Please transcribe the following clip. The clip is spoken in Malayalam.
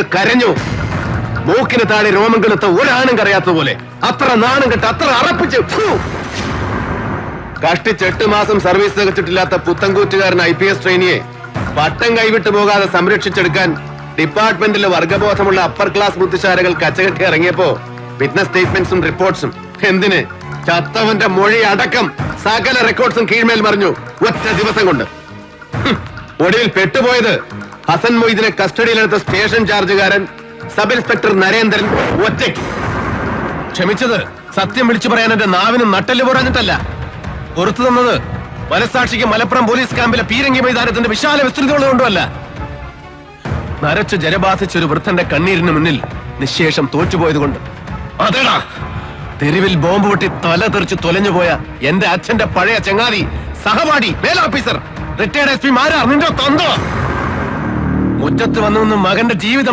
നിന്ന് കരഞ്ഞു. മൂക്കിന് താഴെ രോമം കെളുത്ത ഒരാണും കറിയാത്ത പോലെ. അത്ര നാണം കെട്ട്, അത്ര അറപ്പിച്ച്. കഷ്ടിച്ച് 8 മാസം സർവീസ് തികച്ചിട്ടില്ലാത്ത പുത്തൻകൂറ്റുകാരൻ IPS ട്രെയിനിയെ പട്ടം കൈവിട്ടു പോകാതെ സംരക്ഷിച്ചെടുക്കാൻ ഡിപ്പാർട്ട്മെന്റിലെ വർഗബോധമുള്ള അപ്പർ ക്ലാസ് ബുദ്ധിശാലകൾ കച്ചകെട്ടി ഇറങ്ങിയപ്പോ വിറ്റ്നസ് സ്റ്റേറ്റ്മെന്റ്സും റിപ്പോർട്ട്സും എന്തിന് ചത്തവന്റെ മൊഴി അടക്കം സകല റെക്കോർഡ്സും കീഴ്മേൽ മറിഞ്ഞു ഒറ്റ ദിവസം കൊണ്ട്. ഒടുവിൽ പെട്ടുപോയത് ഹസൻ മൊയ്ദിനെ കസ്റ്റഡിയിലെടുത്ത സ്റ്റേഷൻ ചാർജുകാരൻ സബ് ഇൻസ്പെക്ടർ നരേന്ദ്രൻ ഒറ്റയ്ക്ക്. ക്ഷമിച്ചത് സത്യം വിളിച്ചു പറയാൻ എന്റെ നാവിനും നട്ടല് പറഞ്ഞിട്ടല്ല. പുറത്തു തന്നത് മനസാക്ഷിക്ക് മലപ്പുറം പോലീസ് ക്യാമ്പിലെ പീരങ്കി മൈതാനത്തിന്റെ വിശാല വിസ്തൃതികളുകൊണ്ടുമല്ല. നരച്ച് ജലബാധിച്ചൊരു വൃദ്ധന്റെ കണ്ണീരിന് മുന്നിൽ നിശേഷം തോറ്റുപോയത് കൊണ്ട്. അതേടാ, തെരുവിൽ ബോംബ് പൊട്ടി തല തെറിച്ച് തൊലഞ്ഞുപോയ എന്റെ അച്ഛന്റെ പഴയ ചങ്ങാതി, സഹപാഠി, മേലോഫീസർ, റിട്ടയർഡ് SP മാരാർ നിന്റെ തന്തോ മുറ്റത്ത് വന്നു മകന്റെ ജീവിതം